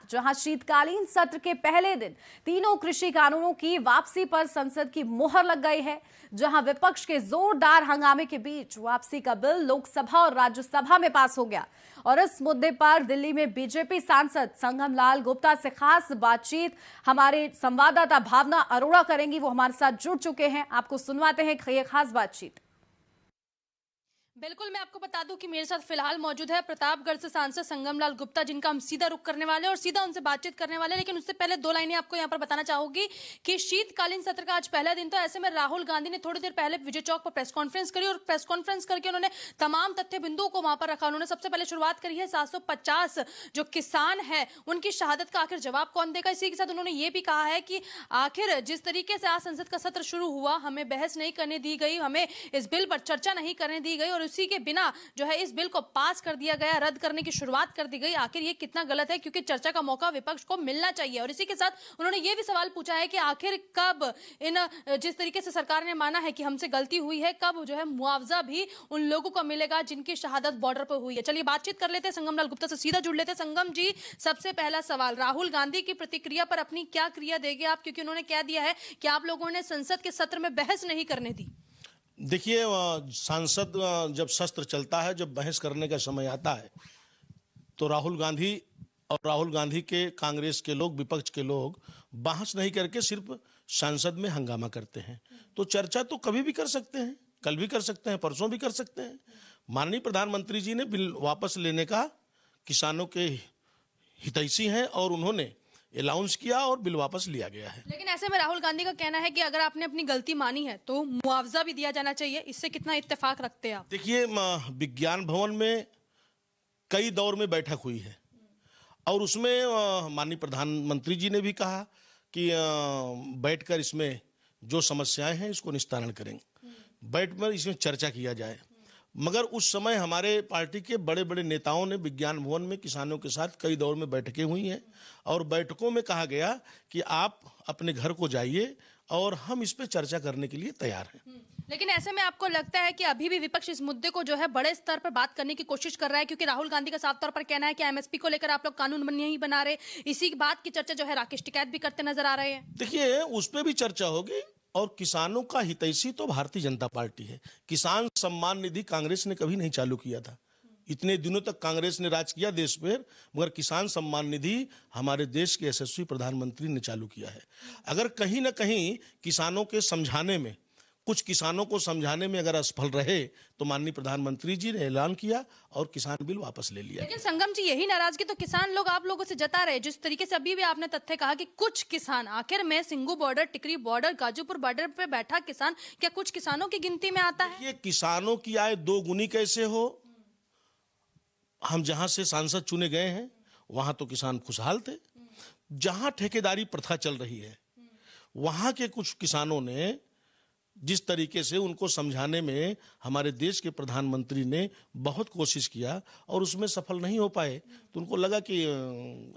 जहां शीतकालीन सत्र के पहले दिन तीनों कृषि कानूनों की वापसी पर संसद की मुहर लग गई है। जहां विपक्ष के जोरदार हंगामे के बीच वापसी का बिल लोकसभा और राज्यसभा में पास हो गया और इस मुद्दे पर दिल्ली में बीजेपी सांसद संगम लाल गुप्ता से खास बातचीत हमारे संवाददाता भावना अरोड़ा करेंगी। वो हमारे साथ जुड़ चुके हैं, आपको सुनवाते हैं ये खास बातचीत। बिल्कुल, मैं आपको बता दूं कि मेरे साथ फिलहाल मौजूद है प्रतापगढ़ से सांसद संगम लाल गुप्ता, जिनका हम सीधा रुख करने वाले हैं और सीधा उनसे बातचीत करने वाले हैं। लेकिन उससे पहले दो लाइनें आपको यहां पर बताना चाहूंगी कि शीतकालीन सत्र का आज पहला दिन, तो ऐसे में राहुल गांधी ने थोड़ी देर पहले विजय चौक पर प्रेस कॉन्फ्रेंस करी और प्रेस कॉन्फ्रेंस करके उन्होंने तमाम तथ्य बिंदुओं को वहां पर रखा। उन्होंने सबसे पहले शुरुआत करी है 750 जो किसान है उनकी शहादत का आखिर जवाब कौन देगा। इसी के साथ उन्होंने ये भी कहा है कि आखिर जिस तरीके से आज संसद का सत्र शुरू हुआ, हमें बहस नहीं करने दी गई, हमें इस बिल पर चर्चा नहीं करने दी गई और उसी के बिना जो है इस बिल को पास कर दिया गया, रद्द करने की शुरुआत कर दी गई। आखिर ये कितना गलत है, क्योंकि चर्चा का मौका विपक्ष को मिलना चाहिए। और इसी के साथ उन्होंने ये भी सवाल पूछा है कि आखिर कब जिस तरीके से सरकार ने माना है कि हमसे गलती हुई है, कब जो है मुआवजा भी उन लोगों को मिलेगा जिनकी शहादत बॉर्डर पर हुई है। चलिए बातचीत कर लेते हैं, संगम लाल गुप्ता से सीधा जुड़ लेते हैं। संगम जी, सबसे पहला सवाल, राहुल गांधी की प्रतिक्रिया पर अपनी क्या क्रिया देंगे आप, क्योंकि उन्होंने कह दिया है कि आप लोगों ने संसद के सत्र में बहस नहीं करने दी। देखिए, सांसद जब शस्त्र चलता है, जब बहस करने का समय आता है, तो राहुल गांधी और राहुल गांधी के कांग्रेस के लोग, विपक्ष के लोग बहस नहीं करके सिर्फ संसद में हंगामा करते हैं। तो चर्चा तो कभी भी कर सकते हैं, कल भी कर सकते हैं, परसों भी कर सकते हैं। माननीय प्रधानमंत्री जी ने बिल वापस लेने का किसानों के हितैषी हैं और उन्होंने अलाउंस किया और बिल वापस लिया गया है। लेकिन ऐसे में राहुल गांधी का कहना है कि अगर आपने अपनी गलती मानी है तो मुआवजा भी दिया जाना चाहिए। इससे कितना इत्तेफाक रखते हैं आप? देखिए, विज्ञान भवन में कई दौर में बैठक हुई है और उसमें माननीय प्रधानमंत्री जी ने भी कहा कि बैठकर इसमें जो समस्याएं हैं इसको निस्तारण करेंगे, बैठकर इसमें चर्चा किया जाए। मगर उस समय हमारे पार्टी के बड़े बड़े नेताओं ने विज्ञान भवन में किसानों के साथ कई दौर में बैठकें हुई हैं और बैठकों में कहा गया कि आप अपने घर को जाइए और हम इस पे चर्चा करने के लिए तैयार हैं। लेकिन ऐसे में आपको लगता है कि अभी भी विपक्ष इस मुद्दे को जो है बड़े स्तर पर बात करने की कोशिश कर रहा है, क्योंकि राहुल गांधी का साफ तौर पर कहना है कि एमएसपी को लेकर आप लोग कानून नहीं बना रहे। इसी बात की चर्चा जो है राकेश टिकैत भी करते नजर आ रहे हैं। देखिए, उस पर भी चर्चा होगी और किसानों का हितैषी तो भारतीय जनता पार्टी है। किसान सम्मान निधि कांग्रेस ने कभी नहीं चालू किया था। इतने दिनों तक कांग्रेस ने राज किया देश पर, मगर किसान सम्मान निधि हमारे देश के यशस्वी प्रधानमंत्री ने चालू किया है। अगर कहीं ना कहीं किसानों के समझाने में, कुछ किसानों को समझाने में अगर असफल रहे, तो माननीय प्रधानमंत्री जी ने ऐलान किया और किसान बिल वापस ले लिया। लेकिन संगम जी, यही नाराजगी तो किसान लोग आप लोगों से जता रहे। जिस तरीके से अभी भी आपने तथ्य कहा कि कुछ किसान, आखिर में सिंगू बॉर्डर, टिकरी बॉर्डर, गाजीपुर बॉर्डर पे बैठा किसान क्या कुछ किसानों की गिनती में आता है? ये किसानों की आय दोगुनी कैसे हो? हम जहां से सांसद चुने गए हैं वहां तो किसान खुशहाल थे। जहां ठेकेदारी प्रथा चल रही है वहां के कुछ किसानों ने जिस तरीके से उनको समझाने में हमारे देश के प्रधानमंत्री ने बहुत कोशिश किया और उसमें सफल नहीं हो पाए, तो उनको लगा कि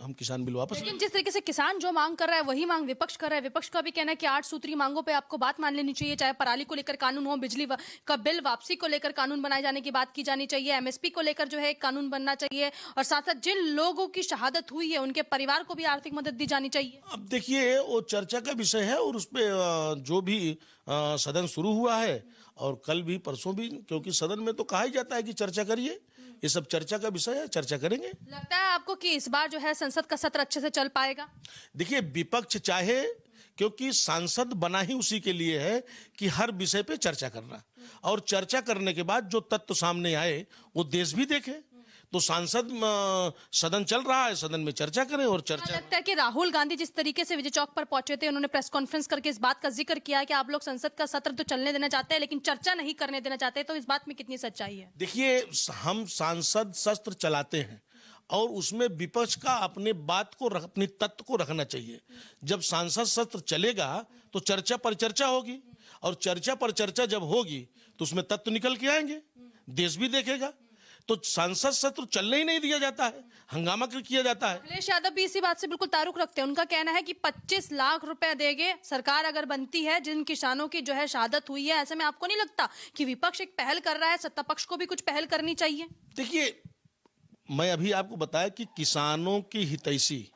हम किसान बिल वापस। लेकिन जिस तरीके से किसान जो मांग कर रहा है वही मांग विपक्ष कर रहा है। विपक्ष का भी कहना है कि 8 सूत्री मांगों पे आपको बात मान लेनी चाहिए, चाहे पराली को लेकर कानून हो, बिजली का बिल वापसी को लेकर कानून बनाए जाने की बात की जानी चाहिए, एमएसपी को लेकर जो है एक कानून बनना चाहिए और साथ साथ जिन लोगों की शहादत हुई है उनके परिवार को भी आर्थिक मदद दी जानी चाहिए। अब देखिए, वो चर्चा का विषय है और उस पर जो भी सदन शुरू हुआ है और कल भी परसों भी, क्योंकि सदन में तो कहा ही जाता है कि चर्चा करिए, ये सब चर्चा का विषय है, चर्चा करेंगे। लगता है आपको कि इस बार जो है संसद का सत्र अच्छे से चल पाएगा? देखिए, विपक्ष चाहे, क्योंकि सांसद बना ही उसी के लिए है कि हर विषय पे चर्चा करना, और चर्चा करने के बाद जो तत्व सामने आए वो देश भी देखे। तो सांसद, सदन चल रहा है, सदन में चर्चा करें और चर्चा। लगता है कि राहुल गांधी जिस तरीके से विजय चौक पर पहुंचे थे, उन्होंने प्रेस कॉन्फ्रेंस करके इस बात का जिक्र किया कि आप लोग संसद का सत्र तो चलने देना चाहते हैं लेकिन चर्चा नहीं करने देना चाहते, तो इस बात में कितनी सच्चाई है? देखिए, हम सांसद शस्त्र चलाते हैं और उसमें विपक्ष का अपने बात को अपनी तत्व को रखना चाहिए। जब सांसद शस्त्र चलेगा तो चर्चा पर चर्चा होगी और चर्चा पर चर्चा जब होगी तो उसमें तत्व निकल के आएंगे, देश भी देखेगा। तो सांसद सत्र चलने ही नहीं दिया जाता है, हंगामा किया जाता है। अखिलेश यादव भी इसी बात से बिल्कुल तारुक रखते हैं। उनका कहना है कि 25 लाख रुपए देंगे सरकार अगर बनती है जिन किसानों की जो है शहादत हुई है। ऐसे में आपको नहीं लगता कि विपक्ष एक पहल कर रहा है, सत्ता पक्ष को भी कुछ पहल करनी चाहिए? देखिए, मैं अभी आपको बताया कि किसानों की हितैषी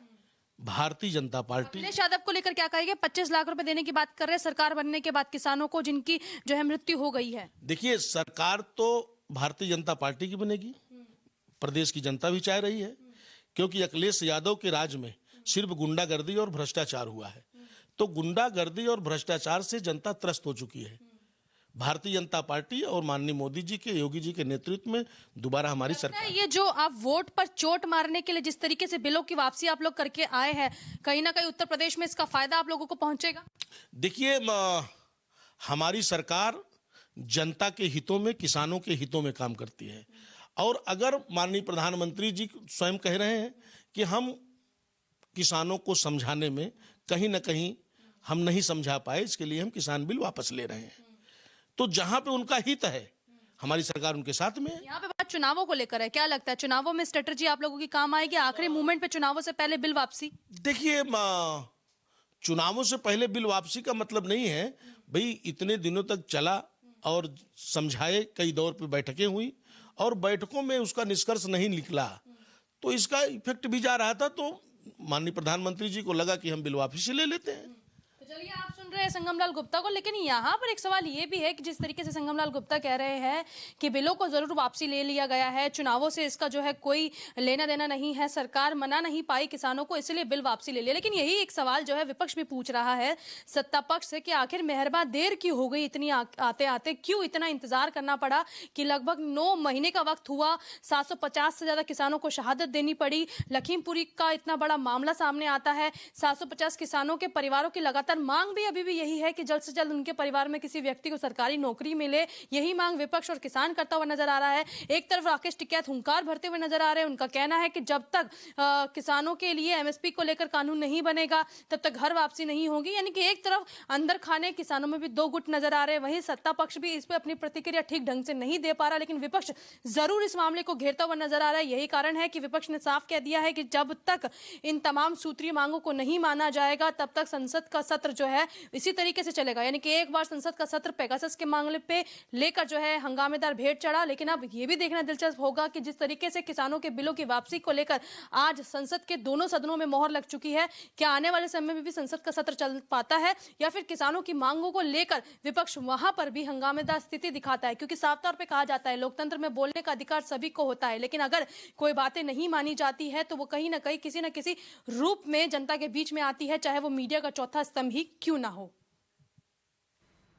भारतीय जनता पार्टी। अखिलेश यादव को लेकर क्या कहेंगे? 25 लाख रुपए देने की बात कर रहे हैं सरकार बनने के बाद किसानों को, जिनकी जो है मृत्यु हो गई है। देखिए, सरकार तो भारतीय जनता पार्टी की बनेगी, प्रदेश की जनता भी चाह रही है, क्योंकि अखिलेश यादव के राज में सिर्फ गुंडागर्दी और भ्रष्टाचार हुआ है। तो गुंडागर्दी और भ्रष्टाचार से जनता त्रस्त हो चुकी है। भारतीय जनता पार्टी और माननीय मोदी जी के, योगी जी के नेतृत्व में दोबारा हमारी सरकार। ये जो आप वोट पर चोट मारने के लिए जिस तरीके से बिलों की वापसी आप लोग करके आए हैं, कहीं ना कहीं उत्तर प्रदेश में इसका फायदा आप लोगों को पहुंचेगा? देखिए, हमारी सरकार जनता के हितों में, किसानों के हितों में काम करती है। और अगर माननीय प्रधानमंत्री जी स्वयं कह रहे हैं कि हम किसानों को समझाने में कहीं ना कहीं हम नहीं समझा पाए, इसके लिए हम किसान बिल वापस ले रहे हैं, तो जहां पे उनका हित है हमारी सरकार उनके साथ में है। यहाँ पे बात चुनावों को लेकर है, क्या लगता है चुनावों में स्ट्रेटजी आप लोगों की काम आएगी? आखिरी मूवमेंट पे चुनावों से पहले बिल वापसी? देखिए, चुनावों से पहले बिल वापसी का मतलब नहीं है भाई, इतने दिनों तक चला और समझाए, कई दौर पे बैठकें हुई और बैठकों में उसका निष्कर्ष नहीं निकला, तो इसका इफेक्ट भी जा रहा था। तो माननीय प्रधानमंत्री जी को लगा कि हम बिल वापसी ले लेते हैं। तो चलिए, आप सुन रहे हैं संगमलाल गुप्ता को, लेकिन यहाँ पर एक सवाल ये भी है कि जिस तरीके से संगमलाल गुप्ता कह रहे हैं कि बिलों को जरूर वापसी ले लिया गया है, चुनावों से इसका जो है कोई लेना देना नहीं है, सरकार मना नहीं पाई किसानों को, इसलिए बिल वापसी ले लिया। लेकिन यही एक सवाल जो है विपक्ष भी पूछ रहा है सत्ता पक्ष से कि आखिर मेहरबा देर क्यों हो गई, इतनी आते आते क्यों इतना इंतजार करना पड़ा कि लगभग 9 महीने का वक्त हुआ, 750 से ज्यादा किसानों को शहादत देनी पड़ी, लखीमपुरी का इतना बड़ा मामला सामने आता है, 750 किसानों के परिवारों की लगातार मांग भी अभी भी यही है कि जल्द से जल्द उनके परिवार में किसी व्यक्ति को सरकारी नौकरी मिले। यही मांग विपक्ष और किसान करता हुआ नजर आ रहा है। एक तरफ राकेश टिकैत हुंकार भरते हुए नजर आ रहे हैं, उनका कहना है कि जब तक किसानों के लिए एमएसपी को लेकर कानून नहीं बनेगा तब तक घर वापसी नहीं होगी। यानी कि एक तरफ अंदर खाने किसानों में भी दो गुट नजर आ रहे हैं, वहीं सत्ता पक्ष भी इस पर अपनी प्रतिक्रिया ठीक ढंग से नहीं दे पा रहा, लेकिन विपक्ष जरूर इस मामले को घेरता हुआ नजर आ रहा है। यही कारण है कि विपक्ष ने साफ कह दिया है कि जब तक इन तमाम सूत्रीय मांगों को नहीं माना जाएगा तब तक संसद का सत्र जो है इसी तरीके से चलेगा। यानी कि एक बार संसद का सत्र पेगासस के मामले पे लेकर जो है हंगामेदार भेंट चढ़ा, लेकिन अब यह भी देखना दिलचस्प होगा कि जिस तरीके से किसानों के बिलों की वापसी को लेकर आज संसद के दोनों सदनों में मोहर लग चुकी है, क्या आने वाले समय में भी संसद का सत्र चल पाता है या फिर किसानों की मांगों को लेकर विपक्ष वहां पर भी हंगामेदार स्थिति दिखाता है? क्योंकि साफ तौर पर कहा जाता है लोकतंत्र में बोलने का अधिकार सभी को होता है, लेकिन अगर कोई बातें नहीं मानी जाती है तो वो कहीं ना कहीं किसी न किसी रूप में जनता के बीच में आती है, चाहे वो मीडिया का चौथा स्तंभ ही क्यों ना हो।